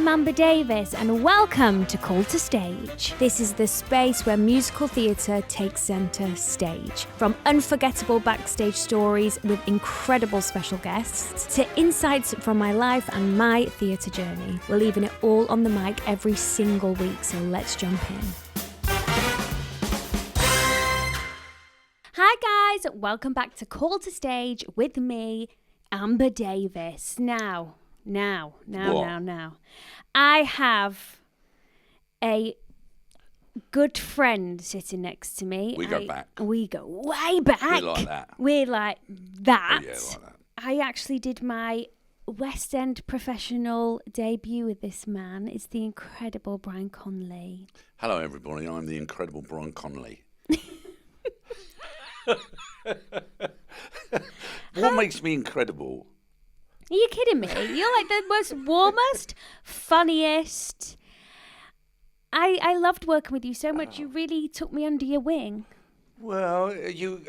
I'm Amber Davies and welcome to Call to Stage. This is the space where musical theatre takes centre stage. From unforgettable backstage stories with incredible special guests to insights from my life and my theatre journey. We're leaving it all on the mic every single week, so let's jump in. Hi guys, welcome back to Call to Stage with me, Amber Davies. Now. I have a good friend sitting next to me. We go back. We go way back. We like that. We're like that. Oh, yeah, like that. I actually did my West End professional debut with this man. It's the incredible Brian Conley. Hello, everybody. I'm the incredible Brian Conley. What makes me incredible? Are you kidding me? You're like the most warmest, funniest. I loved working with you so much. You really took me under your wing. Well, you...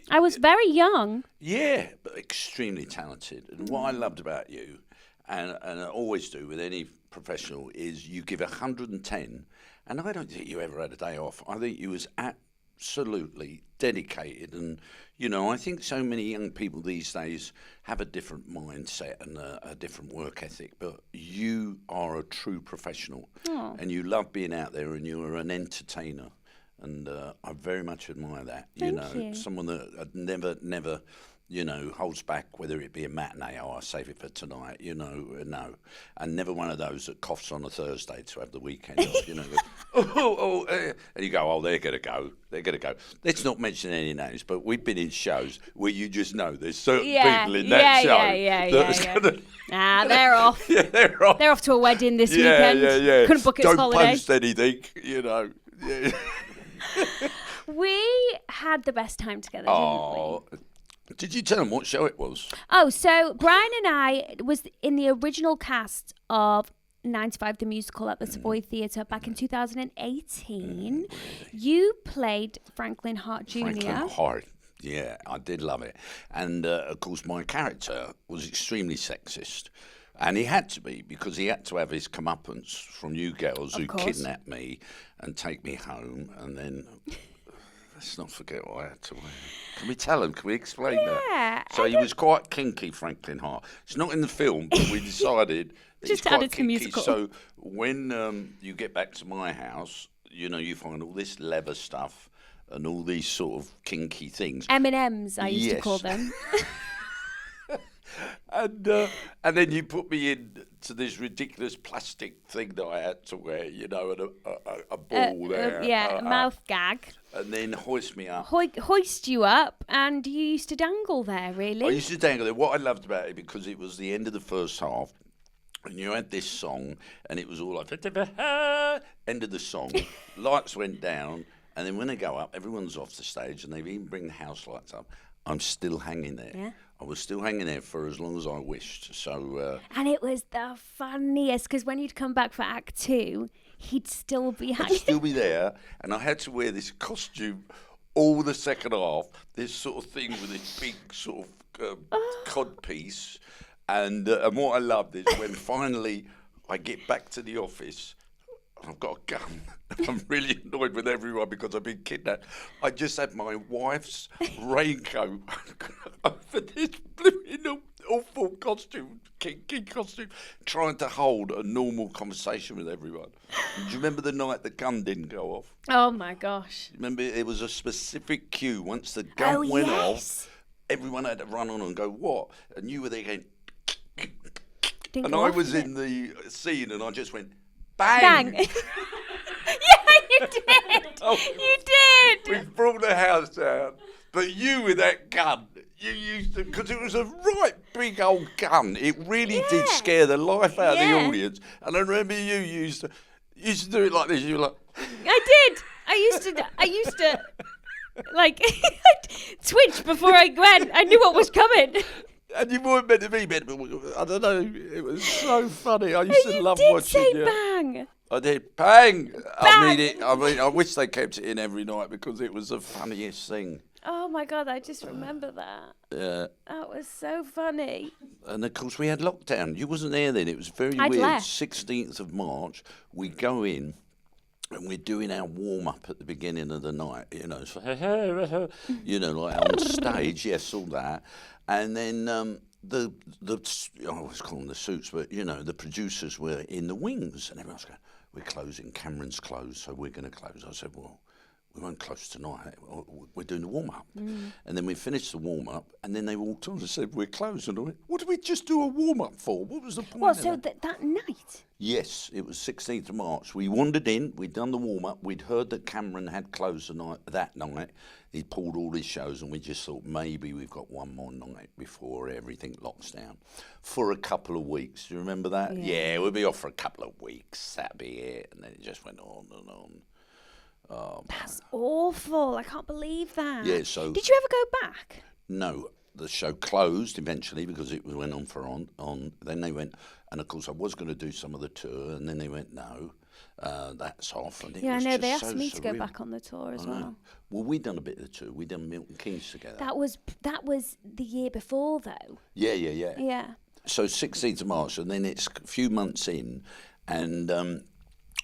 I was very young. Yeah, but extremely talented. And what I loved about you, and I always do with any professional, is you give 110. And I don't think you ever had a day off. I think you was absolutely dedicated. And, you know, I think so many young people these days have a different mindset and a different work ethic. But you are a true professional. Oh. And you love being out there and you're an entertainer. And I very much admire that. Thank you. Someone that never, you know, holds back, whether it be a matinee, I'll save it for tonight, you know, no. And never one of those that coughs on a Thursday to have the weekend off, you know. And you go, they're going to go. Let's not mention any names, but we've been in shows where you just know there's certain people in that show. They're off. Yeah, they're off. They're off to a wedding this weekend. Yeah. Couldn't book it as holiday. Don't post anything, you know. Yeah. We had the best time together, didn't we? Did you tell them what show it was? Oh, so Brian and I was in the original cast of 9 to 5 the musical at the Savoy Theatre back in 2018. Really? You played Franklin Hart Jr. Franklin Hart. Yeah, I did love it. And, of course, my character was extremely sexist. And he had to be, because he had to have his comeuppance from you girls who kidnapped me and take me home. And then, let's not forget what I had to wear. Can we tell him? Can we explain that? So he was quite kinky, Franklin Hart. It's not in the film, but we decided that just he's quite to the kinky. musical. So when you get back to my house, you know, you find all this leather stuff and all these sort of kinky things. M&Ms, I used to call them. And then you put me in to this ridiculous plastic thing that I had to wear, you know, and a ball there. A mouth gag. And then hoist me up. Hoist you up, and you used to dangle there, really. I used to dangle there. What I loved about it, because it was the end of the first half, and you had this song, and it was all like, end of the song, lights went down, and then when they go up, everyone's off the stage, and they even bring the house lights up. I'm still hanging there. Yeah. I was still hanging there for as long as I wished. So. And it was the funniest, because when you'd come back for Act 2, he'd still be hanging. He'd still be there, and I had to wear this costume all the second half, this sort of thing with this big sort of codpiece. And what I loved is when finally I get back to the office, I've got a gun. I'm really annoyed with everyone because I've been kidnapped. I just had my wife's raincoat over this awful costume, kinky costume, trying to hold a normal conversation with everyone. Do you remember the night the gun didn't go off? Oh, my gosh. Remember, it was a specific cue. Once the gun went off, everyone had to run on and go, what? And you were there going... and I was in the scene and I just went... Bang! Yeah, you did. You did. We brought the house down, but you with that gun, you used to, because it was a right big old gun. It really did scare the life out of the audience. And I remember you used to do it like this. You were like, I did. I used to like twitch before I went. I knew what was coming. And you weren't meant to be, but I don't know. It was so funny. I used to love watching you. You did say bang. I did. Bang! I mean, I wish they kept it in every night because it was the funniest thing. Oh my God, I just remember that. That was so funny. And of course we had lockdown. You wasn't there then. It was very I'd weird. left. 16th of March, we go in and we're doing our warm-up at the beginning of the night, so, like on stage, yes, all that. And then I always call them the suits, but, the producers were in the wings and everyone's going, we're closing, Cameron's closed, so we're going to close. I said, well, we won't close tonight. We're doing the warm-up. And then we finished the warm-up, and then they walked on and said, we're closed. And I went, what did we just do a warm-up for? What was the point Well, of so that? that night? Yes, it was 16th of March. We wandered in, we'd done the warm-up, we'd heard that Cameron had closed that night. He'd pulled all his shows, and we just thought maybe we've got one more night before everything locks down. For a couple of weeks. Do you remember that? Yeah, we'll be off for a couple of weeks. That'd be it. And then it just went on and on. Oh, That's awful. I can't believe that. Yeah, so... Did you ever go back? No, the show closed eventually because it went on for on. Then they went, and of course I was going to do some of the tour, and then they went, no, that's off. And it was I know. just They asked so me to go surreal. back on the tour as well. Well, we'd done a bit of the tour. We'd done Milton Keynes together. That was the year before, though. Yeah. Yeah. So 16th of March, and then it's a few months in, and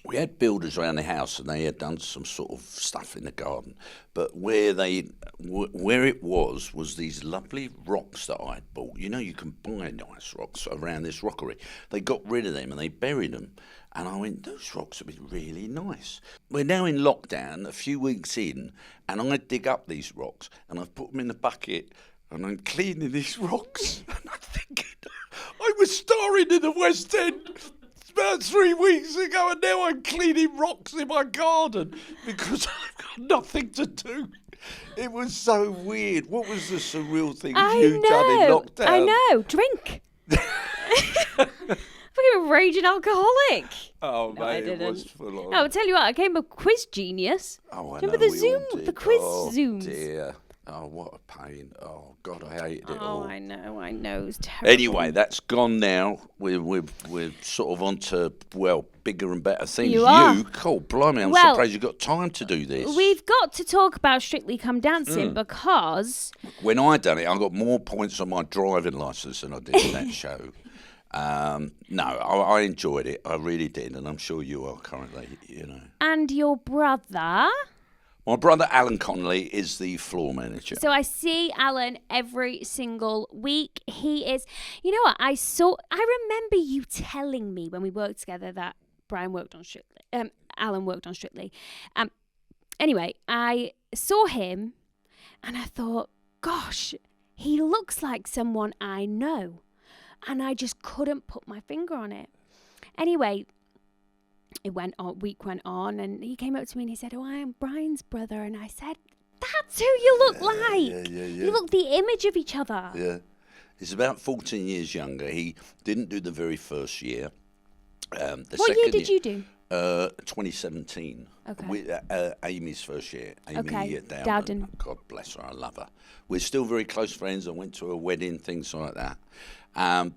we had builders around the house, and they had done some sort of stuff in the garden. But where it was these lovely rocks that I'd bought. You can buy nice rocks around this rockery. They got rid of them and they buried them. And I went, those rocks would be really nice. We're now in lockdown, a few weeks in, and I dig up these rocks and I've put them in the bucket and I'm cleaning these rocks. And I'm thinking, I was starring in the West End about 3 weeks ago, and now I'm cleaning rocks in my garden because I've got nothing to do. It was so weird. What was the surreal thing you'd done in lockdown? I know. Drink. I'm a raging alcoholic. Oh, No, I mate, it didn't. was full on. No, I'll tell you what. I came a quiz genius. Oh, I Remember know, the we Zoom, all did. the quiz Oh, Zooms? dear. Oh, what a pain. Oh, God, I hated it all. I know. It's terrible. Anyway, that's gone now. We're sort of on to, bigger and better things. You are. Cool, blimey, I'm Well, surprised you've got time to do this. We've got to talk about Strictly Come Dancing because... When I done it, I got more points on my driving licence than I did in that show. No, I enjoyed it. I really did, and I'm sure you are currently, And your brother... My brother Alan Conley is the floor manager. So I see Alan every single week. He is... You know what? I remember you telling me when we worked together that Alan worked on Strictly. Anyway, I saw him and I thought, gosh, he looks like someone I know. And I just couldn't put my finger on it. Anyway, week went on, and he came up to me and he said, I am Brian's brother. And I said, that's who you look like. Yeah. You look the image of each other. Yeah. He's about 14 years younger. He didn't do the very first year. What year did you do? 2017. Okay. Amy's first year. Amy Okay. Dowden. God bless her. I love her. We're still very close friends. I went to her wedding, things like that.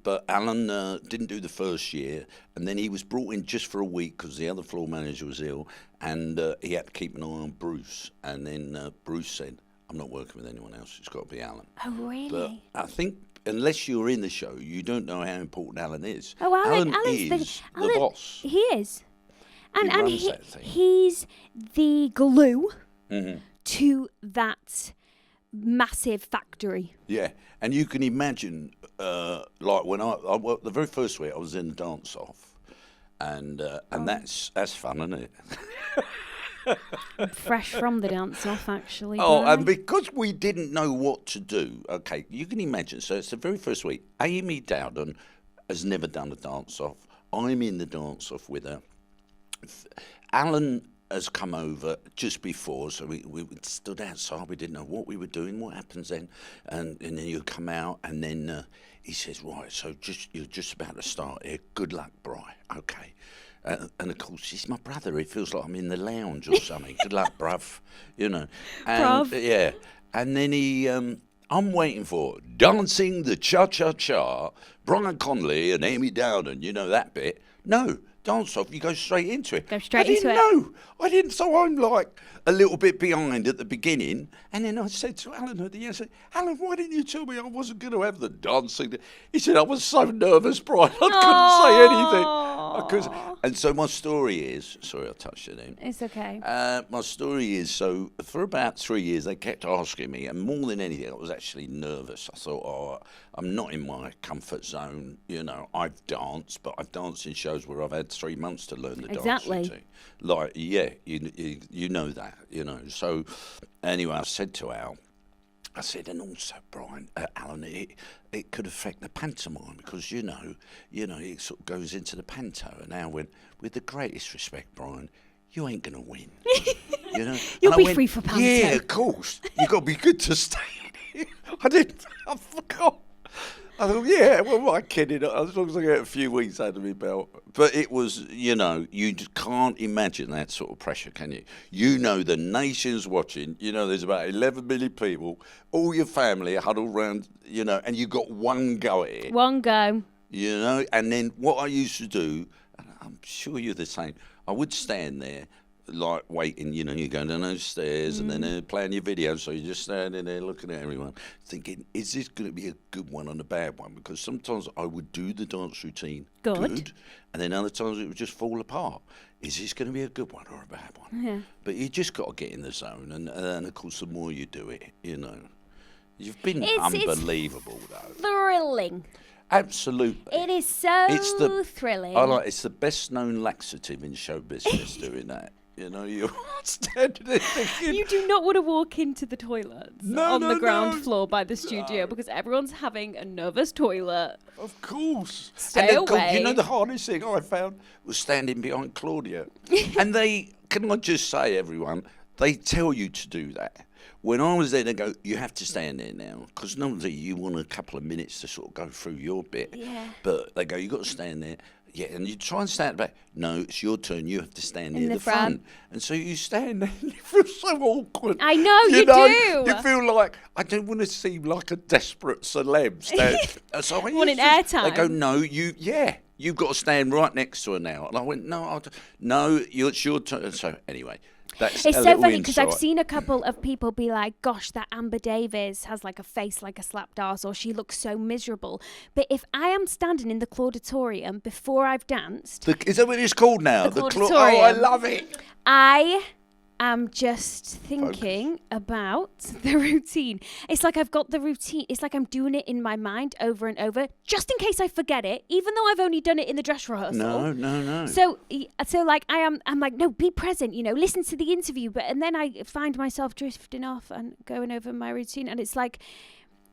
But Alan didn't do the first year, and then he was brought in just for a week because the other floor manager was ill, and he had to keep an eye on Bruce. And then Bruce said, I'm not working with anyone else. It's got to be Alan. Oh, really? But I think unless you're in the show, you don't know how important Alan is. Oh, Alan's is the boss. He is. And runs that thing. He's the glue Mm-hmm. to that massive factory. Yeah, and you can imagine, like when I the very first week I was in the dance off, and that's fun, isn't it? Fresh from the dance off, actually. Oh, Brian. and because we didn't know what to do, okay, you can imagine. So it's the very first week. Amy Dowden has never done a dance off. I'm in the dance off with her. Alan has come over just before, so we stood outside. We didn't know what we were doing. What happens then? And then you come out, and then he says, "Right, so you're just about to start here. Good luck, Bri. Okay." And of course, he's my brother. It feels like I'm in the lounge or something. Good luck, bruv. And, Bruv. Yeah. And then I'm waiting for Dancing the Cha-Cha-Cha, Brian Conley and Amy Dowden. You know that bit? No. Dance off, you go straight into it. Go straight I into didn't it. know. I didn't. So I'm like, a little bit behind at the beginning. And then I said to Alan at the end, I said, Alan, why didn't you tell me I wasn't going to have the dancing? He said, I was so nervous, Brian, I couldn't say anything. And so my story is, sorry I touched your name. It's okay. My story is, so for about 3 years, they kept asking me, and more than anything, I was actually nervous. I thought, I'm not in my comfort zone. You know, I've danced, but I've danced in shows where I've had 3 months to learn the dance routine. Like, yeah, you know that, you know. So anyway, I said to Al, I said, and also, Brian, Alan, it could affect the pantomime because, you know, it sort of goes into the panto. And Al went, with the greatest respect, Brian, you ain't going to win. You know? You'll be free for panto. Yeah, of course. You've got to be good to stay in here. I forgot. I thought, yeah, well, am I kidding? As long as I get a few weeks under my belt. But it was, you know, you just can't imagine that sort of pressure, can you? You know, the nation's watching. You know, there's about 11 million people. All your family are huddled around, you know, and you've got one go at it. One go. You know, and then what I used to do, and I'm sure you're the same, I would stand there, like waiting, you know, you're going down those stairs and then they're playing your video, so you're just standing there looking at everyone thinking, is this going to be a good one and a bad one? Because sometimes I would do the dance routine good and then other times it would just fall apart. Is this going to be a good one or a bad one? Yeah. But you just got to get in the zone, and of course the more you do it, you know, you've been unbelievable though. Thrilling. Absolutely. It is so thrilling. It's the best known laxative in show business doing that. You know, you're standing there thinking... You do not want to walk into the toilets on the ground floor by the studio because everyone's having a nervous toilet. Of course. Stay away. You know, the hardest thing I found was standing behind Claudia. And can I just say, everyone, they tell you to do that. When I was there, they go, you have to stand there now. Because normally you want a couple of minutes to sort of go through your bit. Yeah. But they go, you've got to stand there. Yeah, and you try and stand back. No, it's your turn. You have to stand near the front. And so you stand there and you feel so awkward. I know, you do. You feel like, I don't want to seem like a desperate celeb. So I want an airtime. They go, no, you've got to stand right next to her now. And I went, no, it's your turn. So anyway. It's so funny because I've seen a couple of people be like, gosh, that Amber Davies has like a face like a slapped arse, or she looks so miserable. But if I am standing in the Clauditorium before I've danced... Is that what it's called now? The Clauditorium. Oh, I love it. I'm just thinking about the routine. It's like I've got the routine. It's like I'm doing it in my mind over and over, just in case I forget it, even though I've only done it in the dress rehearsal. No. So like I'm like, no, be present, you know, listen to the interview. And then I find myself drifting off and going over my routine. And it's like,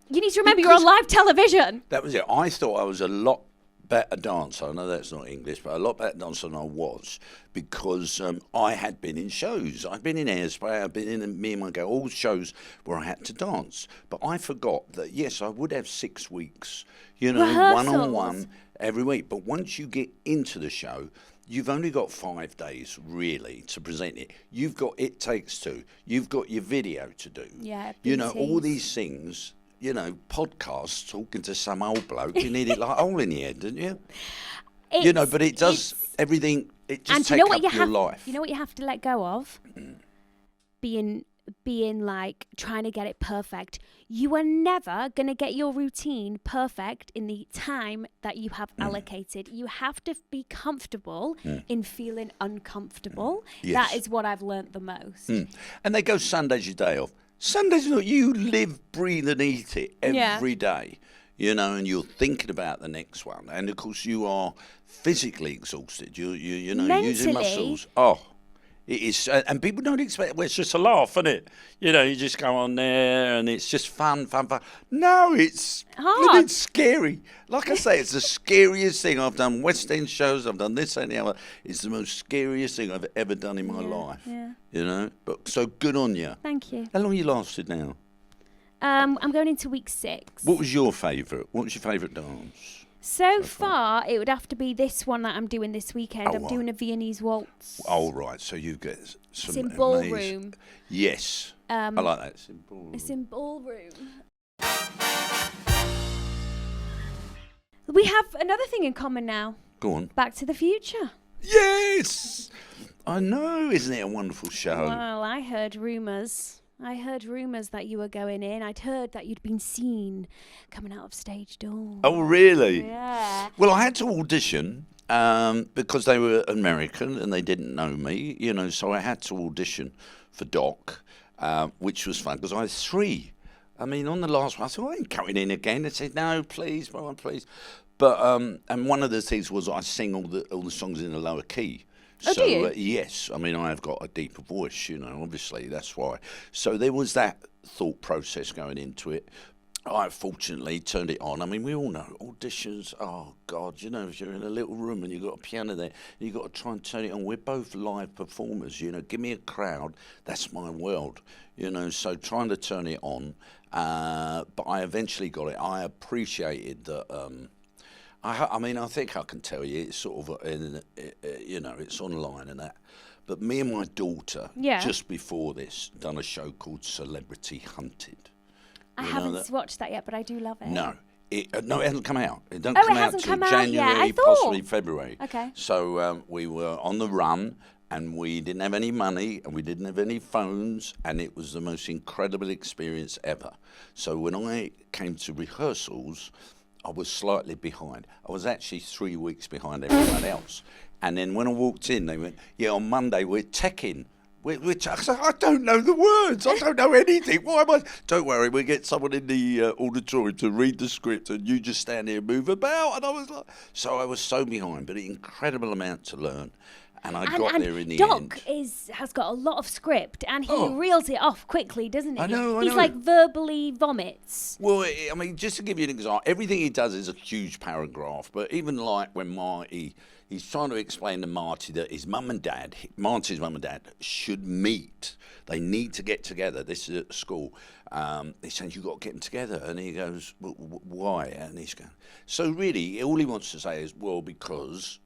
you need to remember you're on live television. That was it. I thought I was a lot better dancer. I know that's not English, but a lot better dancer than I was because I had been in shows. I'd been in Hairspray, I'd been in Me and My Girl, all shows where I had to dance. But I forgot that, yes, I would have 6 weeks, you know, one-on-one every week. But once you get into the show, you've only got 5 days, really, to present it. You've got It Takes Two. You've got your video to do. Yeah, you know, all these things... You know, podcasts, talking to some old bloke, you need it like a hole in the head, don't you? You know, but it does everything, it just takes up your life. You know what you have to let go of? Being like, trying to get it perfect. You are never going to get your routine perfect in the time that you have allocated. You have to be comfortable in feeling uncomfortable. Yes. That is what I've learnt the most. And they go, Sunday's your day off. Sunday's not, you live, breathe and eat it every day, you know, and you're thinking about the next one. And, of course, you are physically exhausted. You know, mentally, using muscles. Oh, it is. And people don't expect, well, it's just a laugh, isn't it? You know, you just go on there and it's just fun. No, it's hard. It's scary. Like I say, it's the scariest thing. I've done West End shows, I've done this and the other. It's the most scariest thing I've ever done in my life. Yeah. You know, but so good on you. Thank you. How long you lasted now? I'm going into week 6. What was your favourite? What was your favourite dance? So far, it would have to be this one that I'm doing this weekend. I'm doing a Viennese waltz. Oh, right. So you get some... It's in ballroom. Yes. I like that. It's in ballroom. It's in ballroom. We have another thing in common now. Go on. Back to the Future. Yes! I know, isn't it a wonderful show? Well, I heard rumours. That you were going in. I'd heard that you'd been seen coming out of stage door. Oh, really? Yeah. Well, I had to audition because they were American and they didn't know me, so I had to audition for Doc, which was fun because I had 3. I mean, on the last one, I thought, I ain't coming in again. They said, no, please, Brian, please. But, and one of the things was I sing all the songs in a lower key. Oh, So, do you? yes, I mean, I have got a deeper voice, obviously, that's why. So there was that thought process going into it. I fortunately turned it on. I mean, we all know auditions, oh, God, if you're in a little room and you've got a piano there, you've got to try and turn it on. We're both live performers, give me a crowd, that's my world, so trying to turn it on. But I eventually got it. I appreciated that. I mean, I think I can tell you, it's sort of, it's online and that. But me and my daughter, just before this, done a show called Celebrity Hunted. I haven't watched that yet, but I do love it. No, it hasn't come out. It doesn't come out till January, possibly February. Okay. So we were on the run, and we didn't have any money, and we didn't have any phones, and it was the most incredible experience ever. So when I came to rehearsals, I was slightly behind. I was actually 3 weeks behind everyone else. And then when I walked in, they went, on Monday we're teching. I said, I don't know the words. I don't know anything. Why am I? Don't worry, we'll get someone in the auditorium to read the script and you just stand here and move about. And I was like, so I was so behind, but an incredible amount to learn. And I got there in the end. Doc has got a lot of script, and he reels it off quickly, doesn't he? I know. He's like verbally vomits. Well, I mean, just to give you an example, everything he does is a huge paragraph. But even like when he's trying to explain to Marty's mum and dad should meet. They need to get together. This is at school. He says, you've got to get them together. And he goes, why? And he's going, so really, all he wants to say is, well, because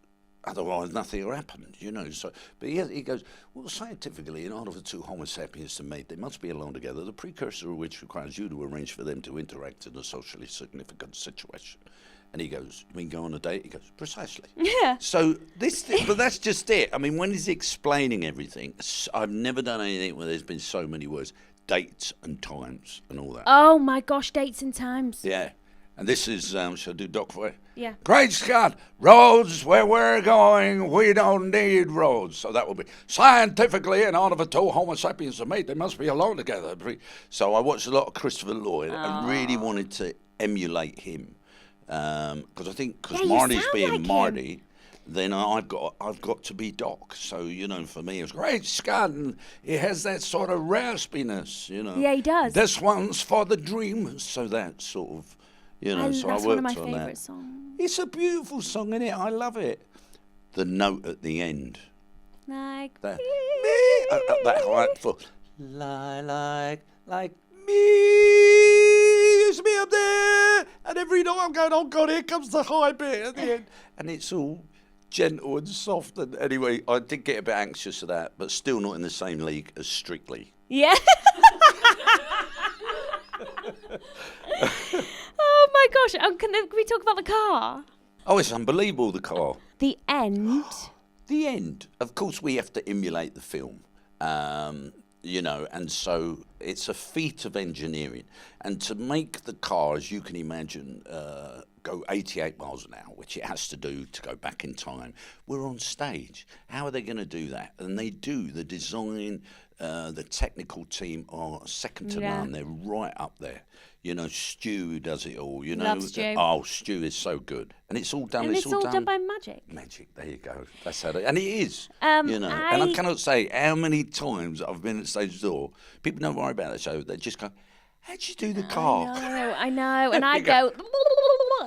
otherwise nothing will happen, So, but he goes, well, scientifically, in order for 2 Homo sapiens to mate, they must be alone together, the precursor of which requires you to arrange for them to interact in a socially significant situation. And he goes, you mean go on a date? He goes, precisely. Yeah. So but that's just it. I mean, when he's explaining everything, I've never done anything where there's been so many words, dates and times and all that. Oh my gosh, dates and times. Yeah. And this is, shall I do Doc for you? Yeah. Great Scott, roads where we're going, we don't need roads. So that will be, scientifically, in order for 2 Homo sapiens to mate, they must be alone together. So I watched a lot of Christopher Lloyd and really wanted to emulate him. Because I think, Marty's being like Marty, then I've got to be Doc. So, for me, it's Great Scott, and he has that sort of raspiness, Yeah, he does. This one's for the dreamers. So that sort of... so I worked on that. That's one of my favourite songs. It's a beautiful song, isn't it? I love it. The note at the end. Like that high for like me, used to be up there, and every night I'm going, oh God, here comes the high bit at the end, and it's all gentle and soft. And anyway, I did get a bit anxious of that, but still not in the same league as Strictly. Yeah. Oh my gosh! Can we talk about the car? Oh, it's unbelievable, the car. The end. The end. Of course, we have to emulate the film, and so it's a feat of engineering. And to make the car, as you can imagine, go 88 miles an hour, which it has to do to go back in time, we're on stage. How are they going to do that? And they do. The design, the technical team are second to none. They're right up there. Stu does it all. Love Stu. Oh, Stu is so good, and it's all done. And it's all done by magic. Magic. There you go. That's how. And it is. And I cannot say how many times I've been at stage door. People don't worry about the show. They just go, "How'd you do the car?" I know. And I go,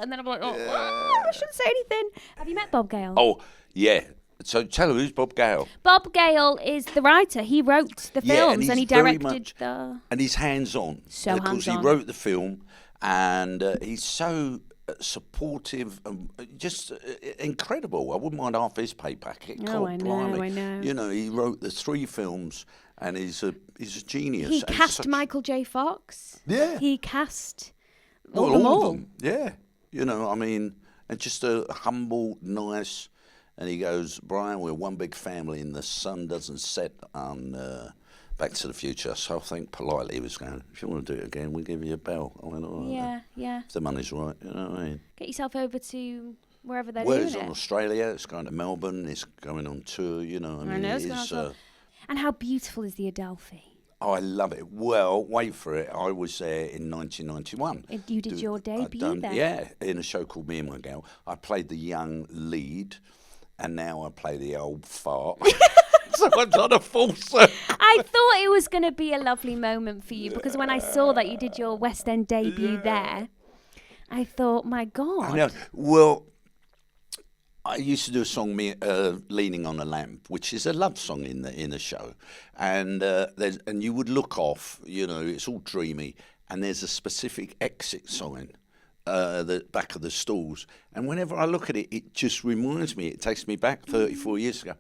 and then I'm like, I shouldn't say anything. Have you met Bob Gale? Oh, yeah. So tell her, who's Bob Gale? Bob Gale is the writer. He wrote the films and he directed the... And he's hands-on. So hands-on. Because he wrote the film and he's so supportive and just incredible. I wouldn't mind half his pay packet. I know. He wrote the 3 films and he's a genius. He cast Michael J. Fox. Yeah. He cast all of them. Yeah. And just a humble, nice... And he goes, Brian, we're one big family and the sun doesn't set on Back to the Future. So I think politely he was going, if you want to do it again, we'll give you a bell. I went, all right, Yeah. if the money's right, you know what I mean? Get yourself over to wherever they're Well, doing it's it. on Australia, it's going to Melbourne, it's going on tour, you know. I know, it's going on tour. And how beautiful is the Adelphi? Oh, I love it. Well, wait for it. I was there in 1991. You did your debut there? Yeah, in a show called Me and My Girl. I played the young lead, and now I play the old fart. So I've done a full circle. I thought it was going to be a lovely moment for you because when I saw that you did your West End debut there, I thought, my God. I know. Well, I used to do a song, "Leaning on a Lamp," which is a love song in the show, and you would look off, you know, it's all dreamy, and there's a specific exit sign, the back of the stalls, and whenever I look at it, it just reminds me. It takes me back 34 years ago.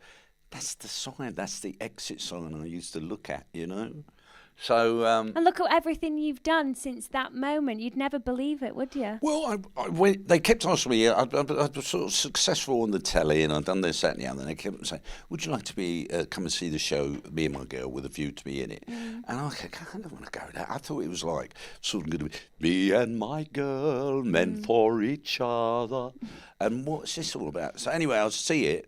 That's the sign. That's the exit sign I used to look at, you know. So and look at everything you've done since that moment. You'd never believe it, would you? Well, I went, they kept asking me, I was sort of successful on the telly and I'd done this, that and the other, and they kept saying, would you like to come and see the show, Me and My Girl, with a view to be in it? And I don't want to go there. I thought it was like sort of going to be, me and my girl, meant for each other. And what's this all about? So anyway, I'll see it.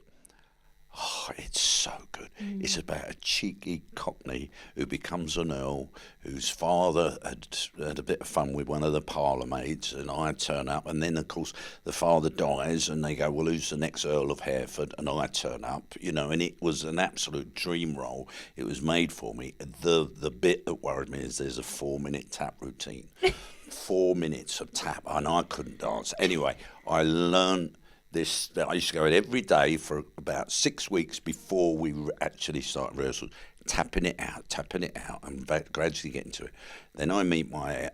Oh, it's so good. It's about a cheeky cockney who becomes an earl, whose father had a bit of fun with one of the parlour maids, and I turn up, and then, of course, the father dies, and they go, well, who's the next Earl of Hereford? And I turn up, you know, and it was an absolute dream role. It was made for me. The bit that worried me is there's a 4-minute tap routine. 4 minutes of tap, and I couldn't dance. Anyway, I learned... I used to go in every day for about 6 weeks before we actually started rehearsals, tapping it out, and gradually getting to it. Then I meet my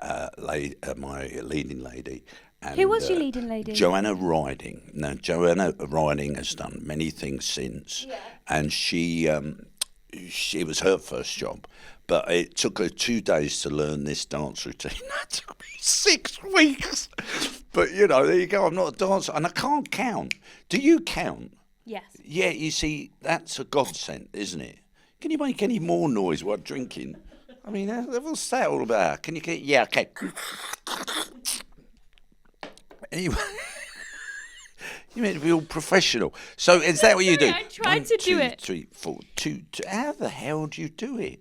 my leading lady. And, who was your leading lady? Joanna Riding. Now, Joanna Riding has done many things since, and she was her first job. But it took her 2 days to learn this dance routine. That took me 6 weeks. But, you know, there you go. I'm not a dancer. And I can't count. Do you count? Yes. Yeah, you see, that's a godsend, isn't it? Can you make any more noise while drinking? I mean, what's that all about? Can you get... Yeah, okay. Anyway... You meant to be all professional. So is that what you do? I tried to do it. 1, 2, 3, 4, 2. How the hell do you do it?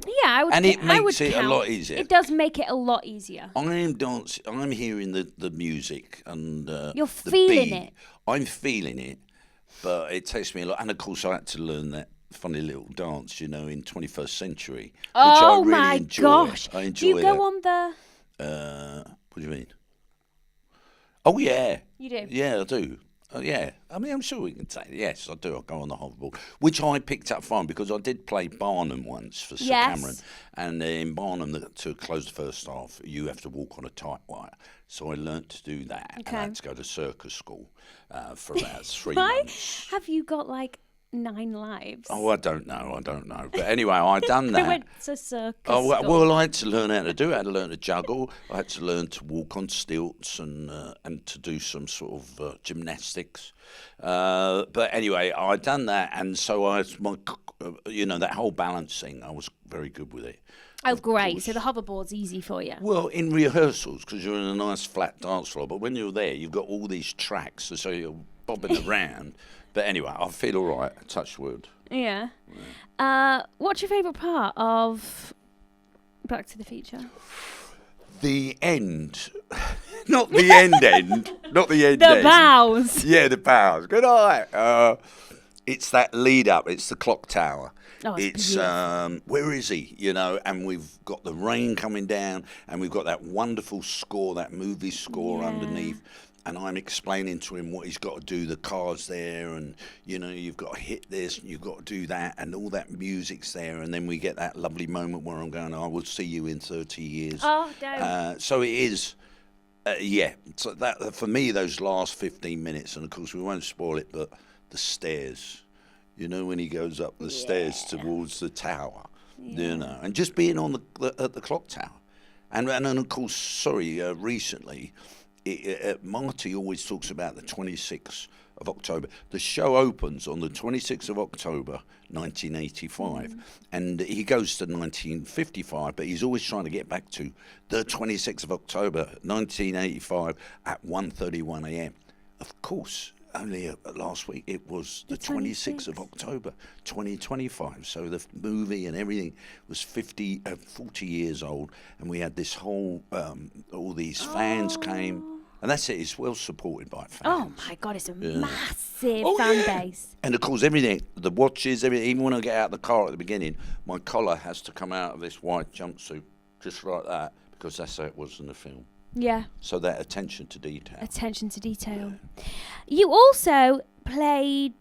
Yeah, I would. And it I would makes it count. a lot easier. It does make it a lot easier. I'm dancing. I'm hearing the music and You're the feeling beat. it. I'm feeling it, but it takes me a lot. And of course, I had to learn that funny little dance, you know, in 21st century, which I really enjoy. Gosh! I enjoy Do you go that. on the? What do you mean? Oh yeah. You do? Yeah, I do. Yeah, I mean, I'm sure we can say yes. I do. I go on the hoverboard, which I picked up fine because I did play Barnum once for Sir Cameron, and in Barnum, to close the first half, you have to walk on a tight wire. So I learnt to do that, and I had to go to circus school for about 3 months. Have you got like 9 lives? Oh, I don't know. But anyway, I done that. I went to circus Oh, school. well, I had to learn how to do it. I had to learn to juggle. I had to learn to walk on stilts and to do some sort of gymnastics. But anyway, I done that, and so that whole balance thing, I was very good with it. Oh, great. So the hoverboard's easy for you. Well, in rehearsals, because you're in a nice flat dance floor, but when you're there, you've got all these tracks, so you're bobbing around. But anyway, I feel all right, touch wood. Yeah. What's your favourite part of Back to the Future? The end. Not the end. Not the end. The bows. Yeah, the bows. Good night. It's that lead up. It's the clock tower. Oh, it's where is he? You know, and we've got the rain coming down, and we've got that wonderful score, that movie score underneath. And I'm explaining to him what he's got to do, the car's there, and, you know, you've got to hit this, and you've got to do that, and all that music's there. And then we get that lovely moment where I'm going, I will see you in 30 years. Oh, don't. So it is, So that for me, those last 15 minutes, and of course we won't spoil it, but the stairs, you know, when he goes up the stairs towards the tower, you know, and just being on at the clock tower. And of course, recently... Marty always talks about the 26 of October. The show opens on the 26th of October, 1985, and he goes to 1955, but he's always trying to get back to the 26th of October, 1985 at 1:31 a.m. Of course, only last week it was the 26th of October, 2025. So the movie and everything was 40 years old, and we had this whole, all these fans came. And that's it. It's well supported by fans. Oh my God, it's a massive fan base. And of course, everything, the watches, everything. Even when I get out of the car at the beginning, my collar has to come out of this white jumpsuit, just like that, because that's how it was in the film. Yeah. So that attention to detail. Attention to detail. You also played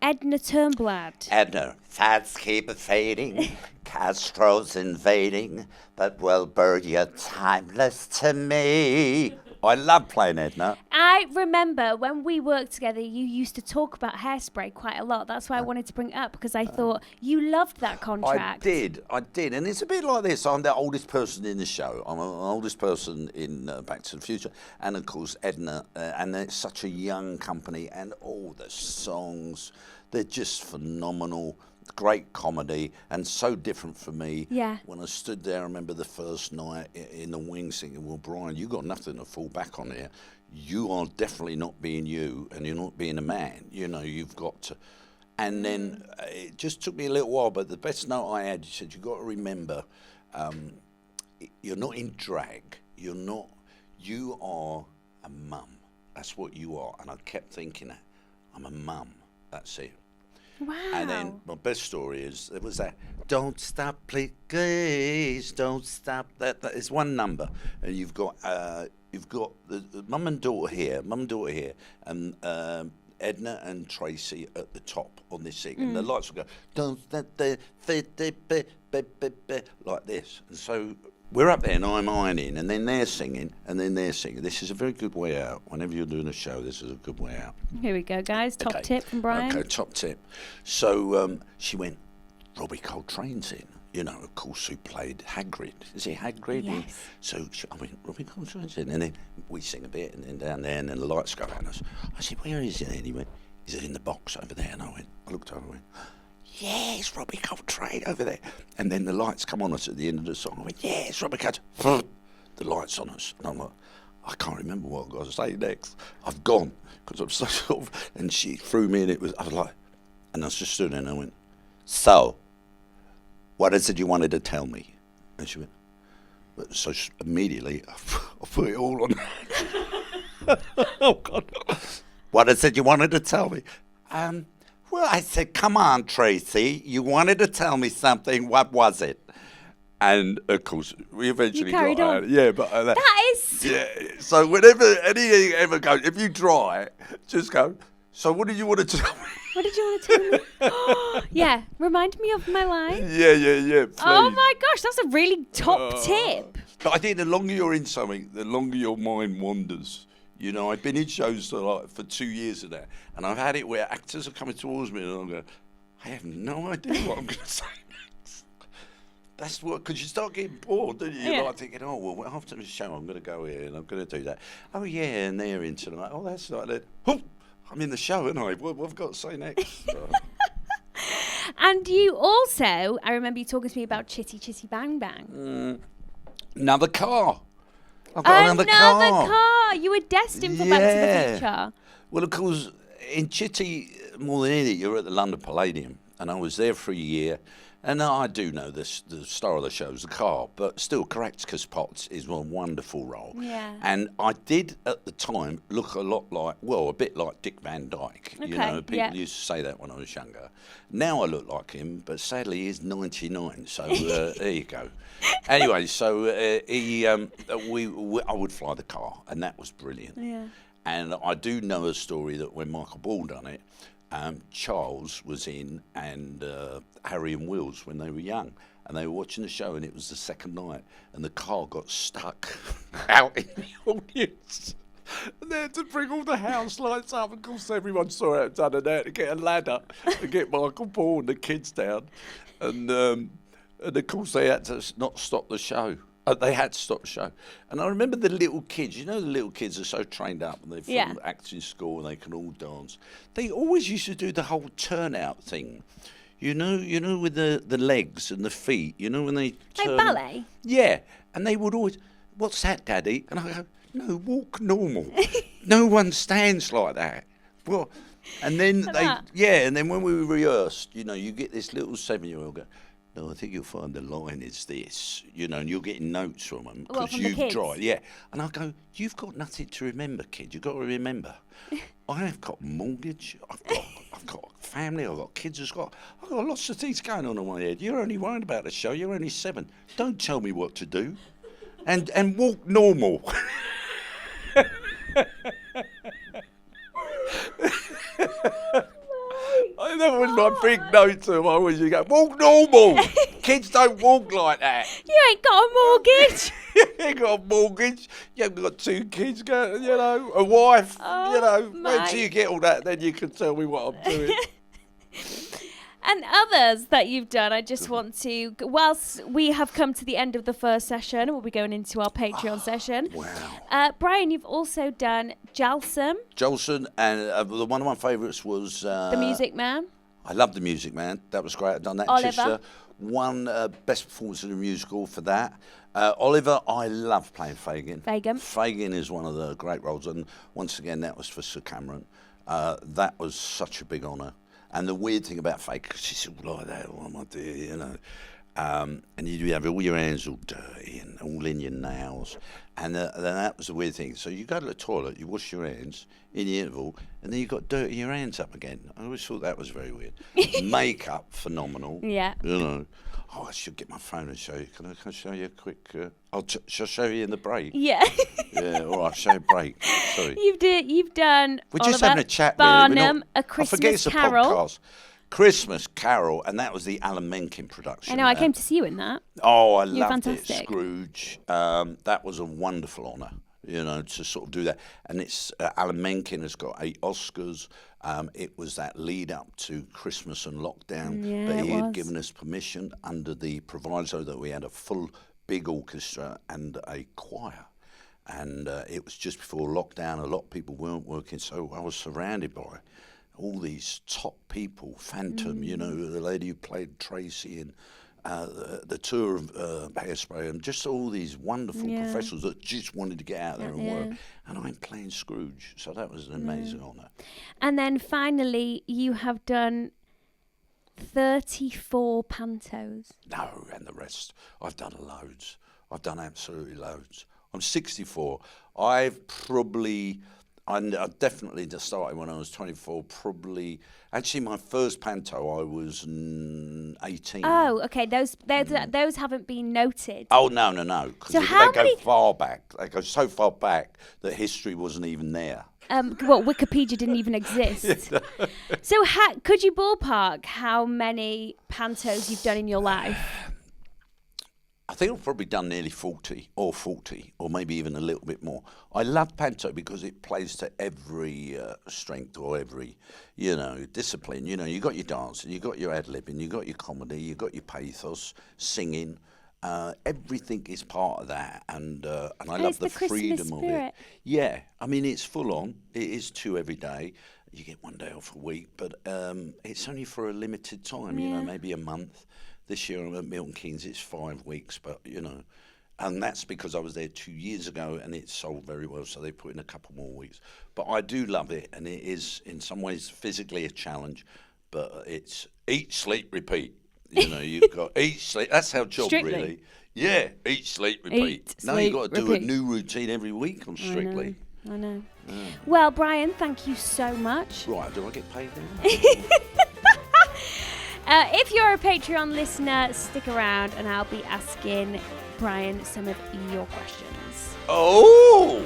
Edna Turnblad. Edna, fads keep fading, Castro's invading, but Wilbur, you're timeless to me. I love playing Edna. I remember when we worked together, you used to talk about Hairspray quite a lot. That's why I wanted to bring it up, because I thought you loved that contract. I did. And it's a bit like this. I'm the oldest person in the show. I'm the oldest person in Back to the Future. And, of course, Edna. And it's such a young company. And all the songs, they're just phenomenal. Great comedy, and so different for me. Yeah. When I stood there, I remember the first night in the wings thinking, well, Brian, you got nothing to fall back on here. You are definitely not being you, and you're not being a man. You know, you've got to. And then it just took me a little while, but the best note I had, you said, you've got to remember, you're not in drag. You are a mum. That's what you are. And I kept thinking that. I'm a mum. That's it. Wow. And then my best story is, there was that, don't stop, please, don't stop. That is one number. And you've got the mum and daughter here, and Edna and Tracy at the top on this thing. And the lights will go, don't stop, like this. And so we're up there and I'm ironing, and then they're singing, and then they're singing. This is a very good way out. Whenever you're doing a show, this is a good way out. Here we go, guys. Top tip from Brian. Okay, top tip. So she went, Robbie Coltrane's in, you know, of course, who played Hagrid. Is it Hagrid? Yes. So I went, Robbie Coltrane's in. And then we sing a bit, and then down there, and then the lights go on us. I said, where is he? And he went, he's in the box over there. And I looked over and went, yes, Robbie Coltrane over there. And then the lights come on us at the end of the song. I went, yes, Robbie Coltrane. The lights on us. And I'm like, I can't remember what I've got to say next. I've gone, because I'm so sort of, and she threw me, and I was like, and I just stood there and I went, so, what is it you wanted to tell me? And she went, so immediately, I put it all on. Oh, God. What is it you wanted to tell me? Well, I said, come on, Tracy. You wanted to tell me something. What was it? And, of course, we eventually carried got on. out. Yeah, but... That is... Yeah, so whenever anything ever goes, if you try, just go, so what did you want to tell me? What did you want to tell me? Yeah, remind me of my line. Yeah, please. Oh, my gosh, that's a really top tip. But I think the longer you're in something, the longer your mind wanders. You know, I've been in shows for 2 years now, and I've had it where actors are coming towards me, and I'm going, I have no idea what I'm going to say next. That's what, because you start getting bored, don't you? You're like thinking, oh, well, after the show, I'm going to go here, and I'm going to do that. Oh, yeah, and they're into it. Oh, that's like that. Oh, I'm in the show, aren't I? What have I got to say next? And you also, I remember you talking to me about Chitty Chitty Bang Bang. Another car. I've got another car. You were destined for Back to the Future. Well, of course, in Chitty, more than anything, you're at the London Palladium, and I was there for a year. And I do know this, the star of the show is the car, but still, Caractacus Potts is a wonderful role. Yeah. And I did, at the time, look a lot like, well, a bit like Dick Van Dyke. Okay, You know, people used to say that when I was younger. Now I look like him, but sadly he's 99, so there you go. Anyway, so I would fly the car, and that was brilliant. Yeah. And I do know a story that when Michael Ball done it, Charles was in, and Harry and Wills when they were young, and they were watching the show, and it was the second night, and the car got stuck out in the audience. And they had to bring all the house lights up. Of course, everyone saw it done, and they had to get a ladder to get Michael Ball and the kids down. And of course, they had to not stop the show. They had to stop the show. And I remember the little kids. You know, the little kids are so trained up, and they're from acting school, and they can all dance. They always used to do the whole turnout thing. You know, with the legs and the feet. You know, when they turn. Like ballet? Yeah. And they would always, "What's that, Daddy?" And I go, "No, walk normal. No one stands like that." Well, and then and then when we rehearsed, you know, you get this little 7-year-old go, "No, I think you'll find the line is this," you know, and you're getting notes from them because you've tried. Yeah. And I go, "You've got nothing to remember, kid. You've got to remember. I have got a mortgage. I've got a family. I've got kids. I've got lots of things going on in my head. You're only worried about the show. You're only 7. Don't tell me what to do, and walk normal." That was my big note to him. I always go, "Walk normal. Kids don't walk like that. You ain't got a mortgage." You ain't got a mortgage. You haven't got 2 kids, you know, a wife. You know, wait till you get all that, then you can tell me what I'm doing." And others that you've done, I just want to, whilst we have come to the end of the first session, we'll be going into our Patreon session. Wow. Brian, you've also done Jolson. Jolson, and one of my favourites was... The Music Man. I love The Music Man. That was great. I've done that. Oliver. Won Best Performance in a Musical for that. Oliver, I love playing Fagin. Fagin is one of the great roles, and once again, that was for Sir Cameron. That was such a big honour. And the weird thing about Fagin, because she's all like that, "Oh, my dear," you know. And you have all your hands all dirty and all in your nails. And then that was the weird thing. So you go to the toilet, you wash your hands in the interval, and then you've got dirt in your hands up again. I always thought that was very weird. Makeup, phenomenal. Yeah. You know. Oh, I should get my phone and show you. Can I show you a quick... shall I show you in the break? Yeah. Yeah, all right, show you a break. Sorry. You've done We're Oliver, just having a chat, Barnum, really. A Christmas I forget it's Carol. A podcast. Christmas Carol, and that was the Alan Menken production. I know, I came to see you in that. Oh, I You're loved fantastic. it. Scrooge. That was a wonderful honour, you know, to sort of do that. And it's Alan Menken has got 8 Oscars. It was that lead up to Christmas and lockdown, but he had given us permission under the proviso that we had a full big orchestra and a choir. And it was just before lockdown. A lot of people weren't working, so I was surrounded by all these top people. Phantom, you know, the lady who played Tracy, and the tour of Hairspray, and just all these wonderful professionals that just wanted to get out there and work. And I'm playing Scrooge, so that was an amazing honour. And then finally, you have done 34 pantos. No, and the rest. I've done loads. I've done absolutely loads. I'm 64. I definitely just started when I was 24, probably. Actually, my first panto, I was 18. Oh, okay. Those haven't been noted. Oh, no. Because So they go far back. They go so far back that history wasn't even there. Wikipedia didn't even exist. So could you ballpark how many pantos you've done in your life? I think I've probably done nearly 40, or maybe even a little bit more. I love panto because it plays to every strength or every, discipline. You know, you got your dancing, you got your ad-libbing, you got your comedy, you got your pathos, singing. Everything is part of that, and I love the freedom of it. Yeah, I mean, it's full on. It is 2 every day. You get 1 day off a week, but it's only for a limited time, maybe a month. This year I'm at Milton Keynes, it's 5 weeks, but, and that's because I was there 2 years ago and it sold very well, so they put in a couple more weeks. But I do love it, and it is in some ways physically a challenge, but it's eat, sleep, repeat. You've got eat, sleep, that's our job, Strictly. really. Yeah, eat, sleep, repeat. Now you've got to do a new routine every week on Strictly. I know. Yeah. Well, Brian, thank you so much. Right, do I get paid now? If you're a Patreon listener, stick around and I'll be asking Brian some of your questions. Oh!